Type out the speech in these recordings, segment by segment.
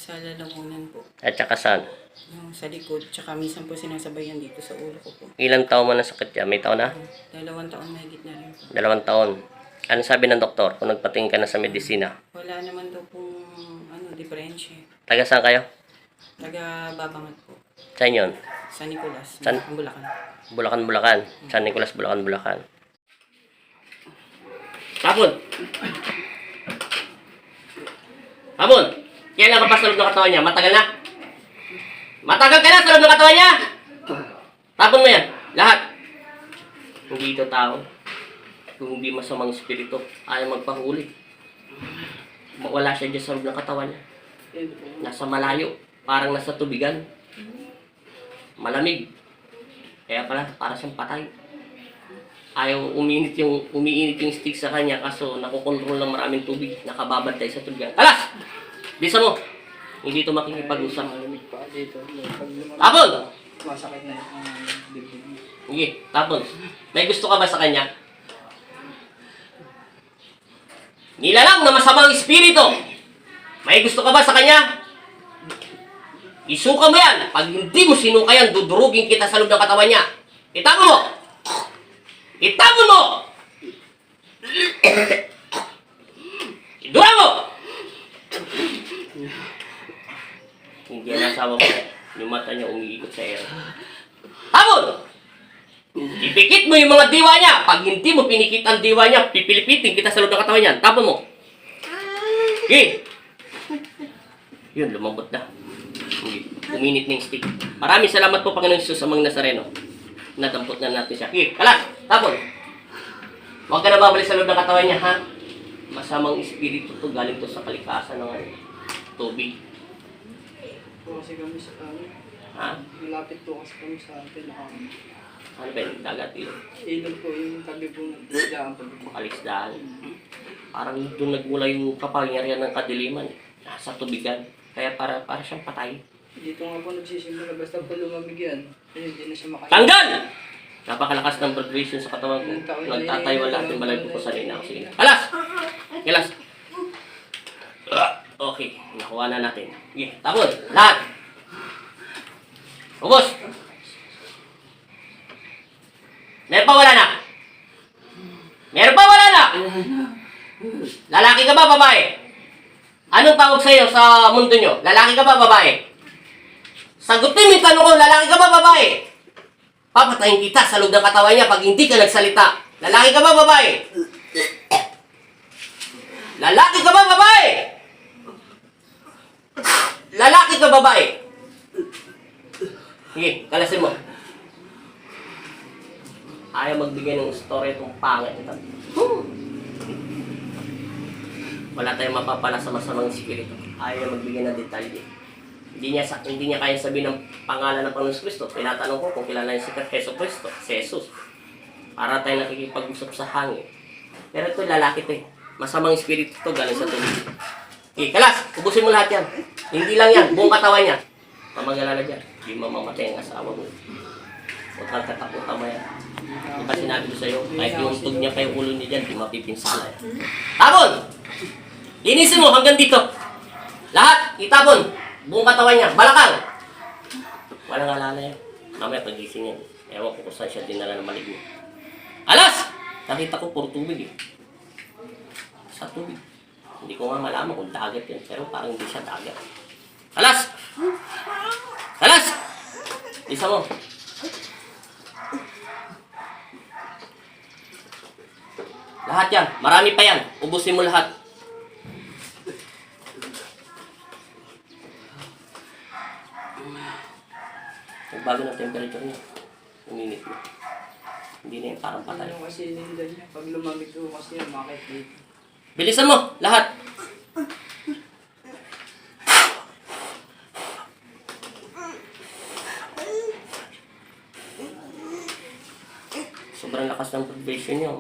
Sa lalamunan po. At saka saan? Yung sa likod. Tsaka minsan po sinasabayan dito sa ulo ko po. Ilang taon mo na sakit yan? May taon na? 2 taon mahigit na rin po. 2 taon. Ano sabi ng doktor kung nagpatingin ka na sa medisina? Wala naman daw pong diferensya. Taga saan kayo? Taga Babangat po. Saan yun? San Nicolas. San? Bulacan. Bulacan. San Nicolas, Bulacan. Hapon! Hapon! Kailan ka pa sa loob ng katawan niya? Matagal na? Matagal ka na sa loob ng katawan niya! Tapon mo yan. Lahat. Hindi ito tao. Kung hindi masamang espiritu, ayaw magpahuli. Wala siya dyan sa loob ng katawan niya. Nasa malayo. Parang nasa tubigan. Malamig. Kaya pala, para siyang patay. Ayaw umiinit yung stick sa kanya kaso nakokontrol ng maraming tubig. Nakababantay sa tubigan. Alas! Bisa mo! Hindi ito makikipag-usap. Tapon! Masakit na yung dibdib. Sige, tapon. May gusto ka ba sa kanya? Nilalang na masamang espiritu! May gusto ka ba sa kanya? Isuka mo yan! Pag hindi mo sinuka yan, dudurugin kita sa loob ng katawan niya. Itapon mo! Itapon mo! Idura mo! Hindi yan asawa ko. Yung mata niya umiikot sa air. Tapon! Ipikit mo yung mga diwa niya. Pag hindi mo pinikit ang diwa niya, pipilipitin kita sa loob ng katawan niya. Tapon mo. Okay. Yun, lumambot na. Uminit na yung stick. Maraming salamat po, Panginoon Jesus, sa mga Nazareno. Nadampot na natin siya. Okay, kalas! Tapon! Huwag ka na babalik sa loob ng katawan niya, ha? Masamang espiritu to, galing to sa kalikasan ng tubig. Po kasi kami sa kami. Ha? Malapit po kasi kami sa pinaka. Ano ba yung dagat yun? Ilog po yung tabi po ng isdaan po. Kalisdaan. Parang doon nagmula yung kapangyarihan ng kadiliman. Nasa tubigan. Kaya para siyang patay. Dito nga po nagsisimula. Basta po lumamig yan. Hindi na siya makain. Tanggal! Napakalakas ng vibration sa katawan ko. Nagtatayo lahat yung balay ko sa nina. Sige. Alas! Alas! Okay, nakuha na natin. Sige, tapon! Lahat! Ubos! Meron pa wala na? Meron pa wala na? Lalaki ka ba, babae? Anong tawag sa'yo sa mundo nyo? Lalaki ka ba, babae? Sagutin mo yung tanong ko, lalaki ka ba, babae? Papatayin kita sa loob ng katawan niya pag hindi ka nagsalita. Lalaki ka ba, babae? Lalaki ka ba, babae? Lalaki ka, babae? Sige, kalasin mo. Ayaw magbigay ng story itong pangit ito. Wala tayong mapapala sa masamang espiritu. Ayaw magbigay ng detalye. Hindi niya kaya sabihin ng pangalan ng Panginoon Kristo. Tinatanong ko kung kilala niya si Heso Kristo, si Jesus. Para tayo nakikipag-usap sa hangin. Pero ito, lalaki ito eh. Masamang espiritu ito, galing sa tubig. Okay, kalas, ubusin mo lahat yan. Hindi lang yan, buong katawan niya. Pamagalala dyan, hindi mamamatay ang asawa mo. Huwag kang katakutan mo yan. Di ba sinabi ko sa'yo, kahit yung tug niya kayo ulo niya dyan, di mapipinsala yan. Tapon! Linisin mo hanggang dito. Lahat, itabon. Buong katawan niya, balakang. Walang alala yan. Mamaya pagising yan. Ewan ko kung saan siya dinala ng maligno. Alas! Nakita ko puro tubig eh. Sa tubig. Hindi ko nga malaman kung dagat yan. Pero parang hindi siya dagat. Alas! Alas! Isa mo. Lahat yan. Marami pa yan. Ubusin mo lahat. Nagbago ng temperature niya. Uminit mo. Hindi na yan parang patay. Ano kasi nila niya. Pag lumamig po kasi yan, makit dito. Bilisan mo! Lahat! Sobrang lakas ng vibration niya.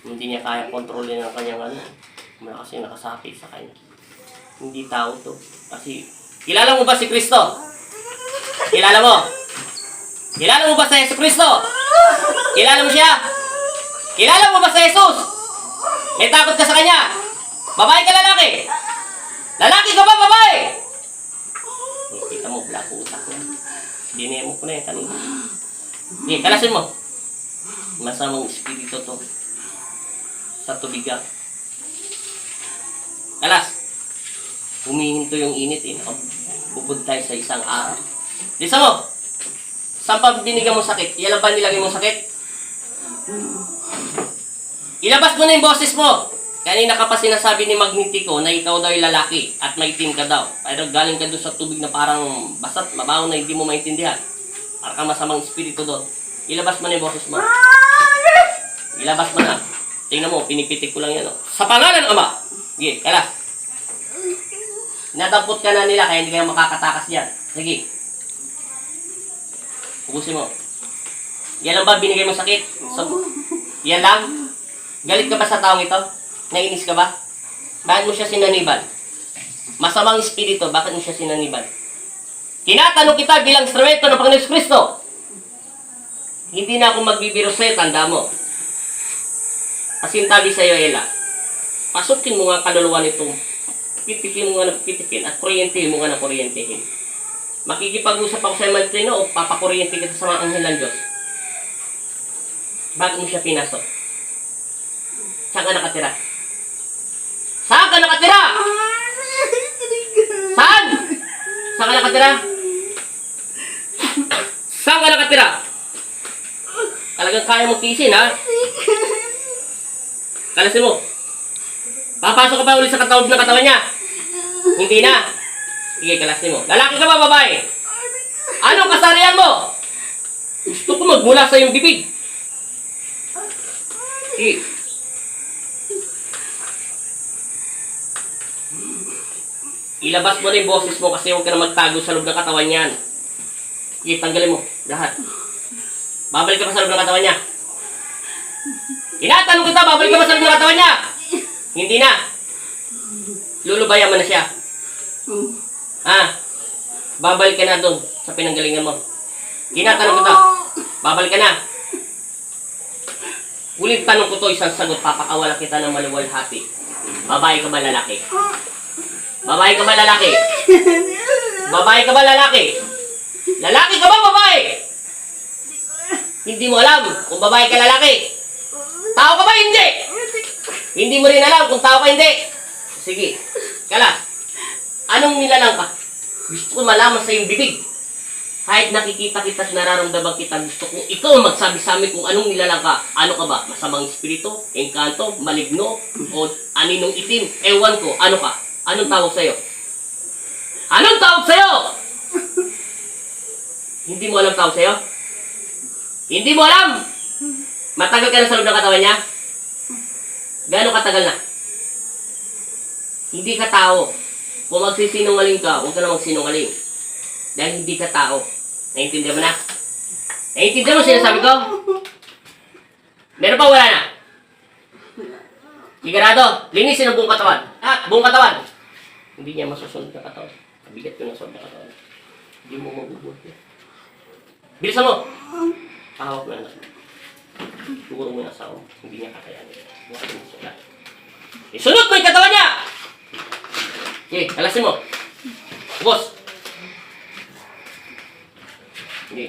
Hindi niya kaya kontrolin ang kanyang ano. Kasi nakasakit sa kanya. Hindi tao to. Kasi, kilala mo ba si Kristo? Kilala mo? Kilala mo ba sa Yesu Kristo? Kilala mo siya? Kilala mo ba sa Jesus? May takot ka sa kanya? Babae ka lalaki? Lalaki ka ba babae? ko na yan kanina. Sige, kalasin mo. Masamang espiritu to. Sa tubigan. Kalas. Humihinto yung init eh. Bubod tayo sa isang araw. Lisa mo. Saan pa dinigan mo sakit? Ilan ba nilagay mong sakit? Ilabas mo na yung boses mo. Kanina ka pa sinasabi ni Magnetico na ikaw daw ay lalaki at maitim ka daw. Pero galing ka doon sa tubig na parang basat, mabaho na hindi mo maintindihan. Para ka masamang espiritu doon. Ilabas mo na yung boses mo. Ilabas mo na. Tingnan mo, pinipitik ko lang yan. Oh. Sa pangalan ng Ama. Sige, kalas. Nadampot ka na nila kaya hindi kayo makakatakas yan. Sige. Pukusin mo. Yan lang ba binigay mo sakit? Yan lang? Galit ka ba sa taong ito? Nainis ka ba? Bakit mo siya sinaniban? Masamang espiritu, bakit mo siya sinaniban? Tinatanong kita bilang instrumento ng Panginoon Kristo. Hindi na ako magbibiro sa'yo, tanda mo. Pasintabi sa'yo, Ella. Pasukin mo nga kaluluwa nitong pitikin mo nga ng pitikin at kuryentehin mo nga ng kuryentehin. Makikipag-usap ako sa Maltrino o papakuryente kita sa mga anghel ng Diyos. Bakit mo siya pinasok? Saan ka nakatira? Saan ka nakatira? Saan? Saan ka nakatira? Saan ka nakatira? Talagang kaya mong tiisin, ha? Kalasin mo. Papasok ka pa ulit sa katawan niya. Hindi na. Sige, kalasin mo. Lalaki ka ba, babae? Anong kasarian mo? Gusto ko magmula sa iyong bibig. Sige. Ilabas mo na yung boses mo kasi huwag ka na magtago sa loob ng katawan niyan. Sige, tanggalin mo. Lahat. Babalik ka pa sa loob ng katawan niya. Tinatanong kita, babalik ka pa sa loob ng katawan niya. Hindi na. Lulubayan mo na siya. Babalik ka na doon sa pinanggalingan mo. Tinatanong kita, babalik ka na. Ulit tanong ko to, isang sagot, papakawala kita ng maluwalhati. Babae ka ba lalaki? Babae ka ba lalaki? Babae ka ba lalaki? Lalaki ka ba babae? Hindi mo alam kung babae ka lalaki. Tao ka ba hindi? Hindi mo rin alam kung tao ka hindi. Sige, kalas. Anong nilalang ka? Gusto ko malaman sa iyong bibig. Kahit nakikita kita at nararamdaman kita, gusto ko ikaw magsabi sa amin kung anong nilalang ka. Ano ka ba? Masamang espiritu? Engkanto? Maligno? O aninong itim? Ewan ko. Ano ka? Anong tawag sa'yo? Anong tawag sa'yo? Hindi mo alam tawag sa'yo? Hindi mo alam? Matagal ka na sa loob ng katawan niya? Gaano katagal na? Hindi ka tao. Kung magsisinungaling ka, huwag ka na magsinungaling. Dahil hindi ka tao. Naiintindihan mo na? Naiintindihan mo sinasabi ko? Meron pa wala na? Sigurado, linisin ang buong katawan. Buong katawan. Hindi niya masusunod ang katawan. Kabigat ko ng sunod ang katawan. Hindi mo mabubuti. Bilisan mo! Pahawak mo na anak mo. Siguro mo na sa ako. Hindi niya kakayanin. Bukasin mo sulat. Isunod mo yung katawan niya! Okay, kalasin mo. Ubos. Sige.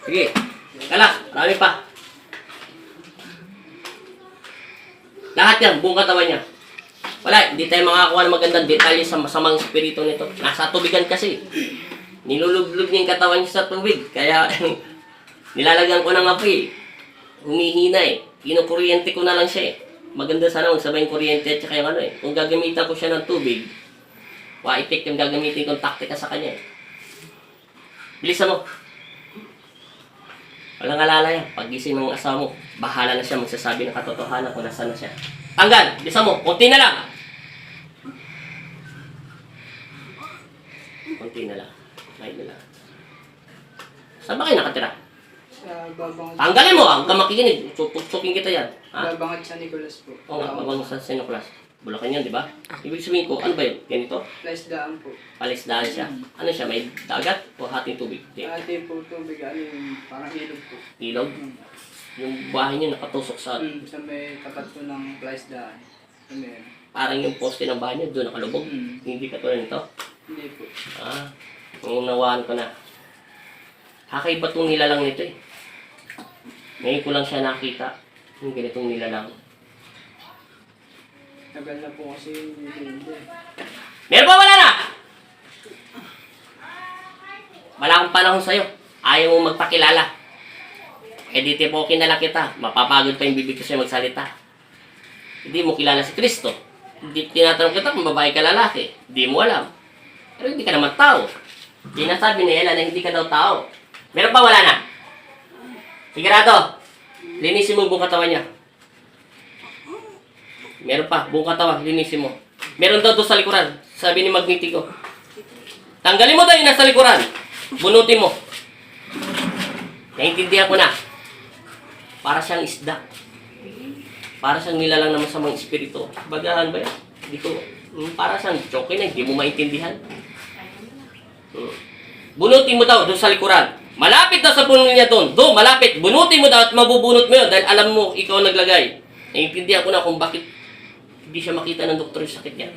Sige. Kalas. Marami pa. Lahat yan. Buong katawan niya. Wala. Hindi tayo makakakuha ng magandang detalye sa masamang espiritu nito. Nasa tubigan kasi. Nilulublog niya yung katawan niya sa tubig. Kaya nilalagyan ko ng apoy. Humihina eh. Kinukuryente ko na lang siya eh. Maganda sana magsabay yung kuryente at saka yung ano eh. Kung gagamitan ko siya ng tubig, waitik yung gagamitin kong taktika sa kanya eh. Bilisan mo. Walang alala yan. Pag-gising ng asawa mo, bahala na siya magsasabi ng katotohanan kung nasaan na siya. Tanggal! Bilisan mo. Kunti na lang. Kunti na lang. May na lang. Saan ba kayo nakatira? Sa Babangat. Tanggalin mo! Huwag ka makikinig. Tutukin kita yan. Ha? Babangat sa Nicolas po. Oo nga, babang sa Sinoclas. Bulacan yan, di ba? Ibig sabihin ko, ano ba yun? Ganito? Laisdaan po. Palisdaan siya. Ano siya, may dagat o hating tubig? Di. Ate po tubig, ano yung parang ilog po. Ilog? Yung bahay niya nakatusok sa... Sa may tapat po ng Laisdaan. Sa may... Parang yung poste ng bahay niya doon nakalubog. Hindi katulad nito. Hindi po. Unawaan ko na. Kakaiba tong nilalang nito eh. Ngayon ko lang siya nakita. Yung ganitong nilalang. Tagal na po kasi yung hindi. Meron pa wala na? Wala akong panahon sa'yo. Ayaw mong magpakilala. Eh di tipokin na lang kita. Mapapagod pa yung bibig ko sa'yo magsalita. Hindi mo kilala si Kristo. Hindi tinatanong kita kung babae ka lalaki. Hindi mo alam. Pero hindi ka naman tao. Sinasabi ni Ella na hindi ka daw tao. Meron pa wala na? Sigurado. Linisin mo buong katawan niya. Meron pa, buong katawan, linisin mo. Meron daw doon sa likuran. Sabi ni Magnetico. Tanggalin mo daw yung nasa likuran. Bunutin mo. Naintindihan ko na. Para siyang isda. Para siyang nilalang na masamang espiritu. Bagahan ba yan? Hindi ko. Para siyang joke na, hindi mo maintindihan. Bunutin mo daw doon sa likuran. Malapit na sa puno niya doon. Doon, malapit. Bunutin mo daw at mabubunot mo yun dahil alam mo, ikaw naglagay. Naintindihan ko na kung bakit hindi siya makita ng doktor yung sakit niya.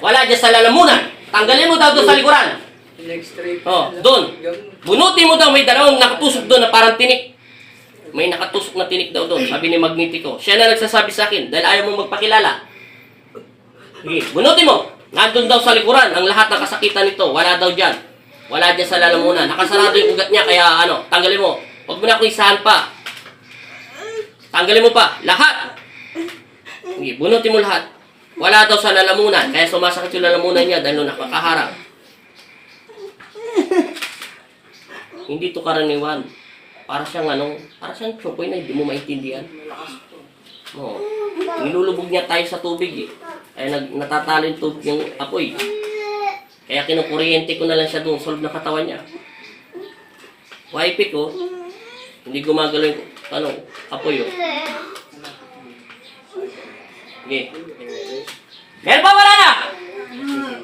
Wala dyan sa lalamunan. Tanggalin mo daw doon sa likuran. Next trip. Doon. Bunutin mo daw, may dalawang nakatusok doon na parang tinik. May nakatusok na tinik daw doon. Sabi ni Magnetico. Siya na nagsasabi sa akin dahil ayaw mong magpakilala. Sige, bunutin mo. Nandun daw sa likuran ang lahat ng kasakitan nito. Wala daw dyan. Wala dyan sa lalamunan. Nakasarado yung ugat niya kaya tanggalin mo. Huwag mo na akong isahan pa. Tanggalin mo pa. Lahat. Sige, bunutin mo lahat. Wala daw sa lalamunan. Kaya sumasakit yung lalamunan niya dahil nakakaharang. Hindi to karaniwan. Para siyang chokoy na hindi mo maintindihan. Oo. Nilulubog niya tayo sa tubig eh. Kaya natatalo yung tubig yung apoy. Kaya kinukuryente ko na lang siya doon sa loob ng katawan niya. Wifi ko, hindi gumagalaw yung apoy oh. Okay. Meron pa wala na?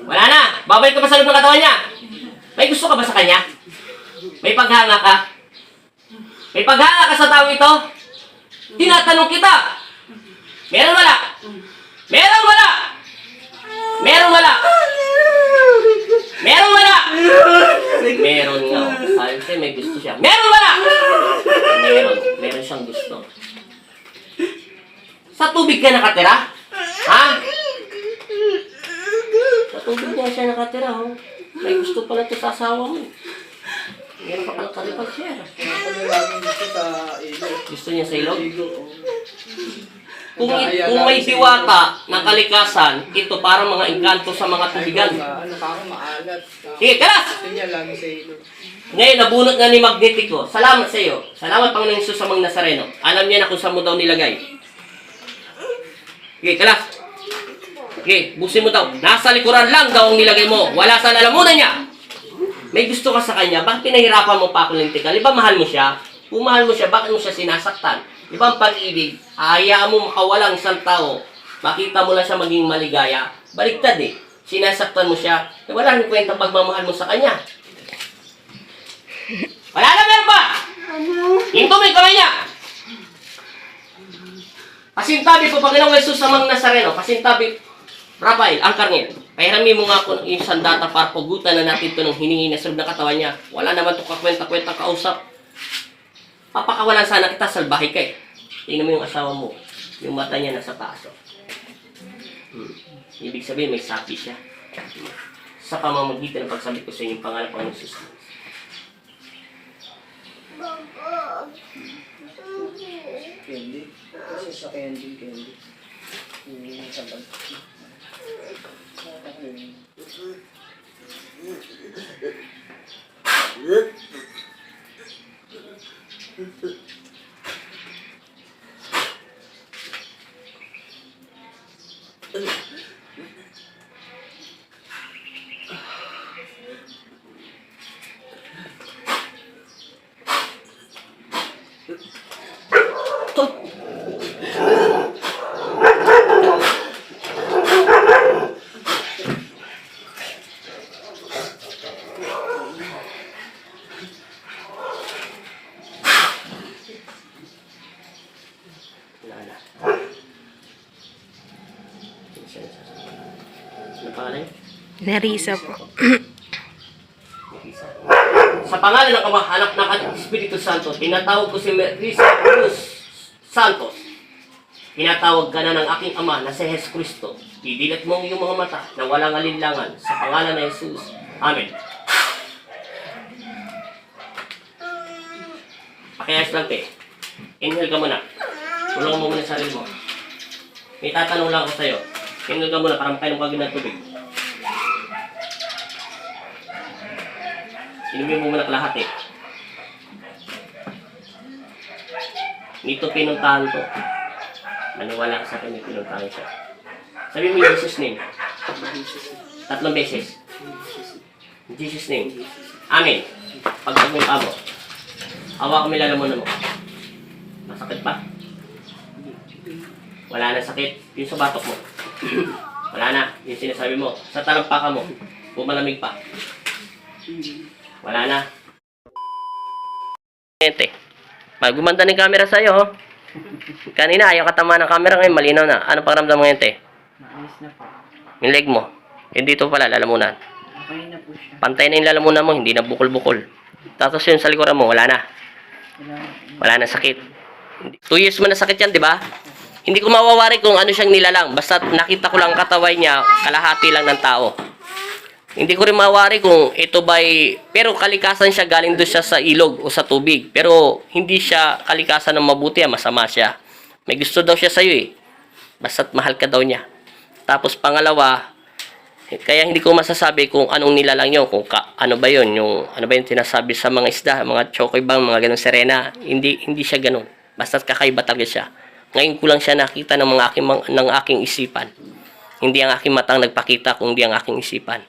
Wala na. Babalik ka pa sa loob ng katawan niya. May gusto ka ba sa kanya? May paghanga ka? May paghanga ka sa tao ito? Tinatanong kita. Meron wala? Meron wala? Meron wala? Meron wala? Meron nga. Sabi ko may gusto siya. Meron wala? Meron. Meron siyang gusto. Sa tubig ka nakatira? Ha? Sa tubig nga siya nakatira. Oh. May gusto pala ito sa asawa mo. Meron pa palang kalipag siya. Laging gusto sa ilo. Gusto niya sa ilog? Ilo, Kung may diwata ng kalikasan, ito parang mga engkanto sa mga tubigan. Ano pa ako maalat. Sige, kalas! Gusto niya lagi sa ilo. Ngayon, nabunot na ni Magnetico. Salamat sa iyo. Salamat, Panginoon Jesus sa mga Nazareno. Alam niya na kung saan mo daw nilagay. Sige, kalas. Sige, busin mo daw. Nasa likuran lang daw ang nilagay mo. Wala sa lalamunan niya. May gusto ka sa kanya, bakit pinahirapan mo pa ako lintikan? Di ba mahal mo siya? Kung mahal mo siya, bakit mo siya sinasaktan? Di ba ang pag-ibig, hayaan mo makawalang isang tao, makita mo lang siya maging maligaya, baliktad eh. Sinasaktan mo siya, eh, wala nang kwenta pagmamahal mo sa kanya. Wala na meron pa! Hinto mo yung kamay niya! Pasintabi po, Panginoong Jesus sa mga Nazareno, pasintabi, Rafael, ang karnit. Pahirami mo nga ako yung sandata para pugutan na natin ito ng hiningi na sarap na katawan niya. Wala naman ito kakwenta-kwenta kausap. Papakawalan sana kita, salbahe ka eh. Tingnan mo yung asawa mo. Yung mata niya nasa taas. Ibig sabihin may sapi siya. Sa pamamagitan ng pagsabi ko sa inyo yung pangalan ng Jesus. Candy. Kasi sa candy. Hindi sa bag. Ano pangalan niya? Nerissa po. Sa pangalan ng Ama, Anak ng Espiritu Santo, tinatawag ko si Risa Cruz Santos. Tinatawag ka na ng aking Ama na si Jesus Cristo. Didilat mo ang iyong mga mata na walang alinlangan sa pangalan ng Jesus. Amen. Pakiayos lang, te. Inhale ka muna. Tulungan mo muna sarili mo. May tatanong lang ako sa'yo. Inhale ka muna para makainom ka agad ng tubig. Inumin mo muna lahat eh. Nito pinuntahan to. Maniwala ka sa akin, may pinuntahan siya. Sabi mo yung Jesus name. 3 beses. In Jesus name. Amen. Pagpag mo yung pamo. Hawa kami lalamunan mo. Masakit pa. Wala na sakit. Yung sa batok mo. Wala na. Yung sinasabi mo. Sa talampakan mo. Bumalamig pa. Wala na. Pag gumanda ng camera sa'yo, oh. Kanina ayaw katama ng camera, ngayon malinaw na. Ano pakiramdam mo ngayon, te? Maayos na po. Yung leg mo. Yung dito pala, lalamunan. Okay na po siya. Pantay na yung lalamunan mo, hindi na bukol-bukol. Tapos yun sa likuran mo, wala na. Wala na sakit. 2 years mo na sakit yan, di ba? Hindi ko mawawari kung ano siyang nilalang. Basta nakita ko lang kataway niya, kalahati lang ng tao. Hindi ko rin mawari kung ito ba'y... Pero kalikasan siya, galing doon siya sa ilog o sa tubig. Pero hindi siya kalikasan ng mabuti, masama siya. May gusto daw siya sa'yo eh. Basta't mahal ka daw niya. Tapos pangalawa, kaya hindi ko masasabi kung anong nilalang yun. Kung ano ba yun, ano ba yung tinasabi sa mga isda, mga chokoy bang, mga ganong serena. Hindi siya ganun. Basta't kakaiba talaga siya. Ngayon ko lang siya nakita ng aking isipan. Hindi ang aking matang nagpakita, kundi ang aking isipan.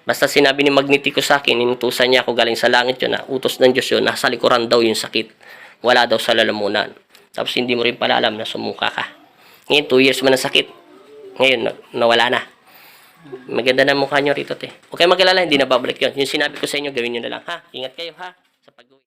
Basta sinabi ni Magnetico sa akin, inutusan niya ako galing sa langit yun, na utos ng Diyos yun, nasa likuran daw yung sakit. Wala daw sa lalamunan. Tapos hindi mo rin pala alam na sumuka ka. Ngayon, 2 years mo na sakit. Ngayon, nawala na. Maganda na mukha nyo rito, te. Huwag kayo mag-alala, hindi na babalik yun. Yung sinabi ko sa inyo, gawin nyo na lang, ha? Ingat kayo, ha? Sa pag-uwi.